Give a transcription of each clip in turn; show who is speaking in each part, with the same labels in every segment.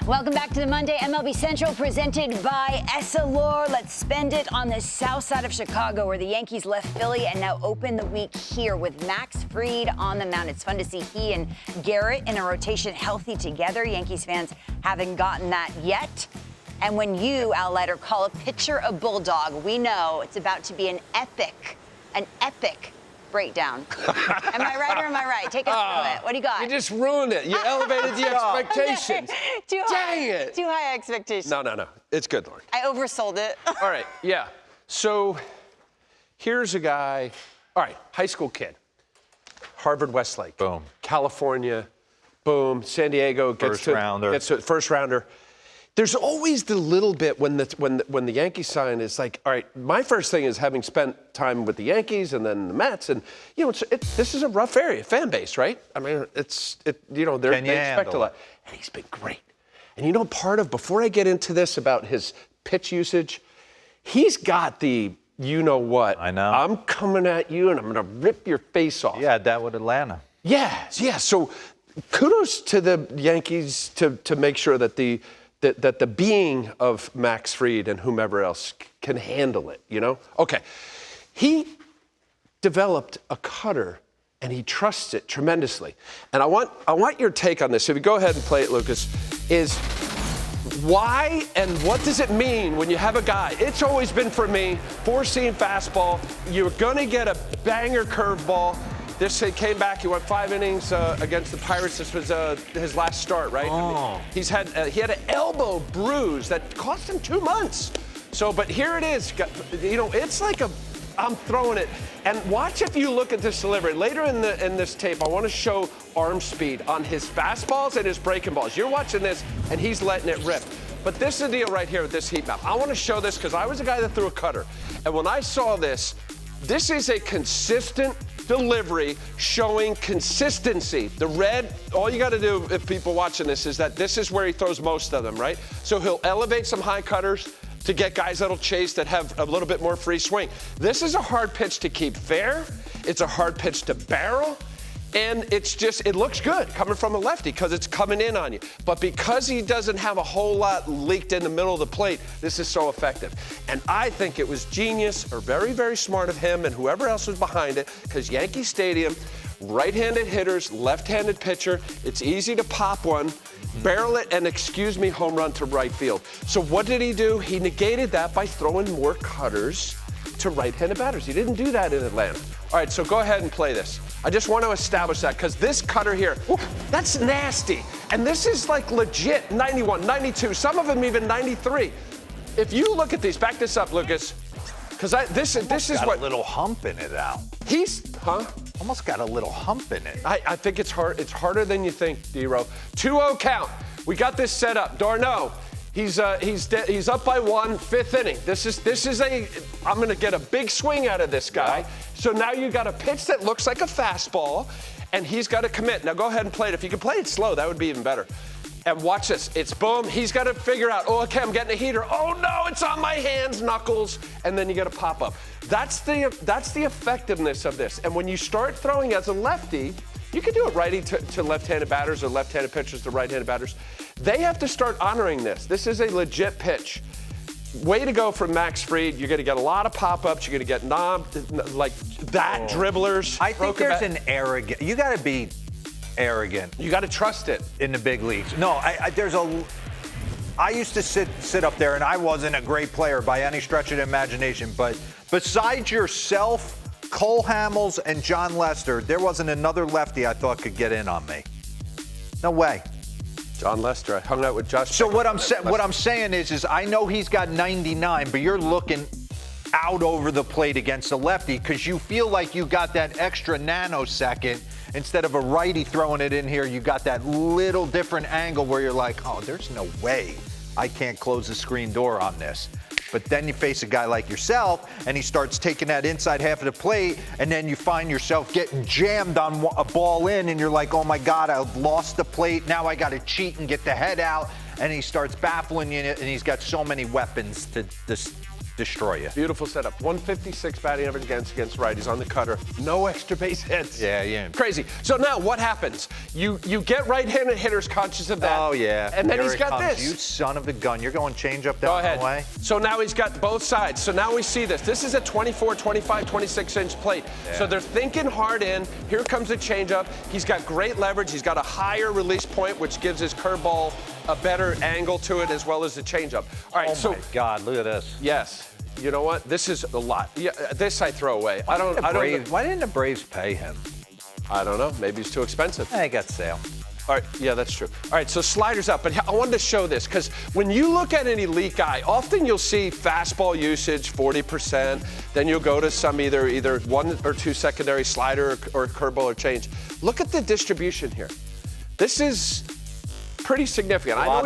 Speaker 1: Welcome back to the Monday MLB Central presented by Essilor. Let's spend it on the south side of Chicago where the Yankees left Philly and now open the week here with Max Fried on the mound. It's fun to see he and Garrett in a rotation healthy together. Yankees fans haven't gotten that yet. And when you, Al Leiter, call a pitcher a bulldog, we know it's about to be an epic breakdown. Am I right or am I right? Take us through it. What do you got?
Speaker 2: You just ruined it. You elevated the expectations.
Speaker 1: Too high.
Speaker 2: Dang it.
Speaker 1: Too high expectations.
Speaker 2: No. It's good, Lauren.
Speaker 1: I oversold it.
Speaker 2: All right, yeah. So here's a guy, all right, high school kid, Harvard Westlake.
Speaker 3: Boom.
Speaker 2: California, boom. San Diego gets to first rounder. There's always the little bit when the Yankees sign is like, all right, my first thing is having spent time with the Yankees and then the Mets, and this is a rough area, fan base, right? I mean, they expect a lot, and he's been great. And before I get into this about his pitch usage, he's got the what. I know. I'm coming at you and I'm going to rip your face off.
Speaker 3: Yeah, that with Atlanta.
Speaker 2: Yeah. So kudos to the Yankees to make sure that the being of Max Fried and whomever else can handle it, Okay. He developed a cutter, and he trusts it tremendously. And I want your take on this. So if you go ahead and play it, Lucas, is why and what does it mean when you have a guy? It's always been for me, four-seam fastball. You're going to get a banger curveball. This came back. He went 5 innings against the Pirates. This was his last start, right?
Speaker 3: Oh.
Speaker 2: He had an elbow bruise that cost him 2 months. So, but here it is. It's like I'm throwing it. And watch if you look at this delivery. Later in this tape, I want to show arm speed on his fastballs and his breaking balls. You're watching this, and he's letting it rip. But this is the deal right here with this heat map. I want to show this because I was a guy that threw a cutter. And when I saw this is a consistent delivery showing consistency. The red, all you got to do if people watching this is that this is where he throws most of them, right? So he'll elevate some high cutters to get guys that'll chase that have a little bit more free swing. This is a hard pitch to keep fair. It's a hard pitch to barrel. And it looks good coming from a lefty because it's coming in on you. But because he doesn't have a whole lot leaked in the middle of the plate, this is so effective. And I think it was genius or very, very smart of him and whoever else was behind it because Yankee Stadium, right-handed hitters, left-handed pitcher, it's easy to pop one, barrel it, and home run to right field. So what did he do? He negated that by throwing more cutters to right-handed batters. He didn't do that in Atlanta. All right, so go ahead and play this. I just want to establish that because this cutter here, that's nasty. And this is like legit 91, 92, some of them even 93. If you look at these, back this up, Lucas, because this is what.
Speaker 3: A little hump in it, Al.
Speaker 2: Almost
Speaker 3: got a little hump in it.
Speaker 2: I think it's hard. It's harder than you think, D-Row. 2-0 count. We got this set up. Darno. He's up by 1, 5th inning. This is I'm going to get a big swing out of this guy. Yeah. So now you got a pitch that looks like a fastball, and he's got to commit. Now go ahead and play it. If you can play it slow, that would be even better. And watch this. It's boom. He's got to figure out, okay, I'm getting a heater. Oh, no, it's on my hands, knuckles. And then you got to pop up. That's the effectiveness of this. And when you start throwing as a lefty, you can do it righty to left-handed batters or left-handed pitchers to right-handed batters. They have to start honoring this. This is a legit pitch. Way to go from Max Fried. You're going to get a lot of pop-ups. You're going to get dribblers.
Speaker 3: I think there's an arrogant. You got to be arrogant.
Speaker 2: You got to trust it
Speaker 3: in the big leagues. No, I used to sit up there, and I wasn't a great player by any stretch of the imagination. But besides yourself, Cole Hamels, and John Lester, there wasn't another lefty I thought could get in on me. No way.
Speaker 2: John Lester. I hung out with Josh.
Speaker 3: So what I'm saying is I know he's got 99, but you're looking out over the plate against a lefty because you feel like you got that extra nanosecond. Instead of a righty throwing it in here, you got that little different angle where you're like, oh, there's no way I can't close the screen door on this. But then you face a guy like yourself, and he starts taking that inside half of the plate, and then you find yourself getting jammed on a ball in, and you're like, oh, my God, I've lost the plate. Now I got to cheat and get the head out. And he starts baffling you, and he's got so many weapons to destroy you.
Speaker 2: Beautiful setup. 156 batting average against righties on the cutter. No extra base hits.
Speaker 3: Yeah.
Speaker 2: Crazy. So now what happens? You get right-handed hitters conscious of that.
Speaker 3: Oh, yeah.
Speaker 2: And then
Speaker 3: Here
Speaker 2: he's
Speaker 3: it
Speaker 2: got
Speaker 3: comes.
Speaker 2: this.
Speaker 3: You son of a gun. You're going change up
Speaker 2: Go
Speaker 3: down
Speaker 2: ahead.
Speaker 3: the way.
Speaker 2: So now he's got both sides. So now we see this. This is a 24, 25, 26-inch plate.
Speaker 3: Yeah.
Speaker 2: So they're thinking hard in. Here comes a changeup. He's got great leverage. He's got a higher release point, which gives his curveball a better angle to it as well as the changeup. All right,
Speaker 3: Oh, my God. Look at this.
Speaker 2: Yes. You know what? This is a lot. Yeah, this I throw away.
Speaker 3: Why didn't the Braves pay him?
Speaker 2: I don't know. Maybe it's too expensive.
Speaker 3: They got sale.
Speaker 2: All right, yeah, that's true. All right, so sliders up, but I wanted to show this because when you look at an elite guy, often you'll see fastball usage 40%, then you'll go to some either one or two secondary slider or curveball or change. Look at the distribution here. This is pretty significant. I know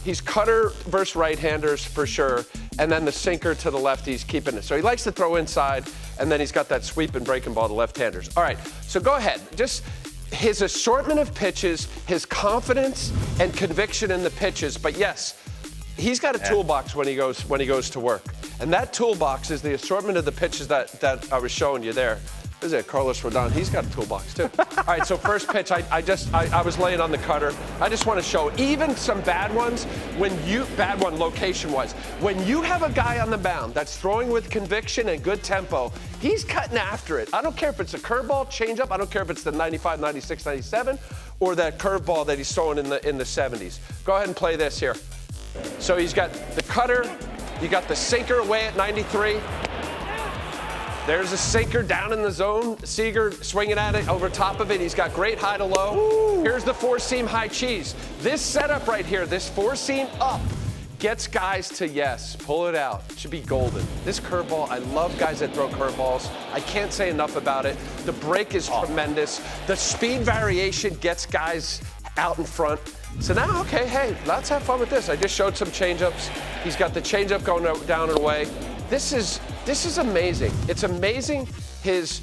Speaker 2: he's cutter versus right-handers for sure, and then the sinker to the left, he's keeping it. So he likes to throw inside, and then he's got that sweep and breaking ball to left-handers. All right, so go ahead. Just his assortment of pitches, his confidence and conviction in the pitches. But yes, he's got a toolbox when he goes to work, and that toolbox is the assortment of the pitches that I was showing you there. This is it, Carlos Rodon. He's got a toolbox too. All right, so first pitch, I was laying on the cutter. I just want to show even some bad ones bad one location-wise. When you have a guy on the mound that's throwing with conviction and good tempo, he's cutting after it. I don't care if it's a curveball, changeup. I don't care if it's the 95, 96, 97, or that curveball that he's throwing in the 70s. Go ahead and play this here. So he's got the cutter, you got the sinker away at 93. There's a sinker down in the zone. Seager swinging at it over top of it. He's got great high to low. Ooh. Here's the four-seam high cheese. This setup right here, this four-seam up, gets guys to, yes, pull it out. It should be golden. This curveball, I love guys that throw curveballs. I can't say enough about it. The break is tremendous. The speed variation gets guys out in front. So now, okay, hey, let's have fun with this. I just showed some changeups. He's got the changeup going down and away. This is amazing. It's amazing his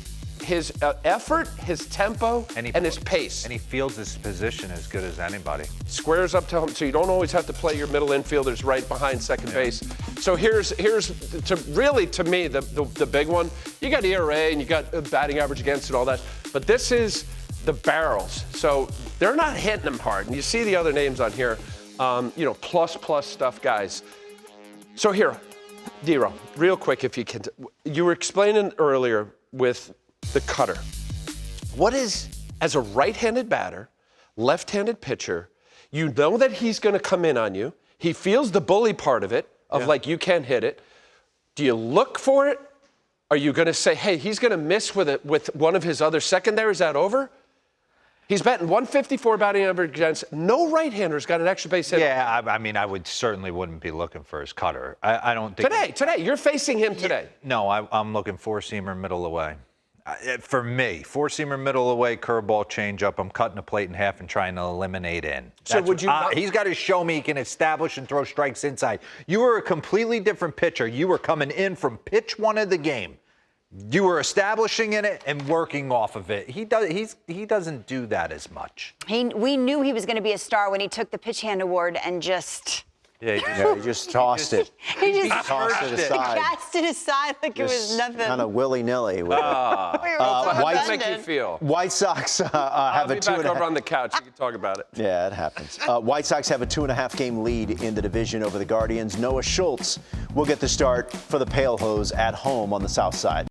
Speaker 2: effort, his tempo, and his pace.
Speaker 3: And he fields his position as good as anybody.
Speaker 2: Squares up to him, so you don't always have to play your middle infielders right behind second base. So here's to me the big one. You got ERA and you got batting average against and all that, but this is the barrels. So they're not hitting them hard, and you see the other names on here. Plus stuff guys. So here. D-Row, real quick if you can. You were explaining earlier with the cutter. What is, as a right-handed batter, left-handed pitcher, you know that he's going to come in on you. He feels the bully part of it, like you can't hit it. Do you look for it? Are you going to say, hey, he's going to miss with one of his other secondaries? Is that over? He's batting 154 batting average against. No right-handers got an extra base hit.
Speaker 3: Yeah, I mean, I certainly wouldn't be looking for his cutter. I don't think.
Speaker 2: Today, you're facing him today.
Speaker 3: No, I'm looking four-seamer middle away. For me, four-seamer middle away, curveball, changeup. I'm cutting the plate in half and trying to eliminate in.
Speaker 2: So would you?
Speaker 3: He's got to show me he can establish and throw strikes inside. You were a completely different pitcher. You were coming in from pitch one of the game. You were establishing in it and working off of it. He doesn't do that as much.
Speaker 1: We knew he was going to be a star when he took the pitch hand award and just.
Speaker 4: Yeah, he just tossed it.
Speaker 1: He just
Speaker 4: tossed it aside.
Speaker 1: Cast it aside like it was nothing.
Speaker 4: Kind of willy-nilly.
Speaker 2: How does that make you feel?
Speaker 4: White Sox have
Speaker 2: I'll be back over on the couch. You can talk about it.
Speaker 4: Yeah, it happens. White Sox have a 2.5-game lead in the division over the Guardians. Noah Schultz will get the start for the Pale Hose at home on the south side.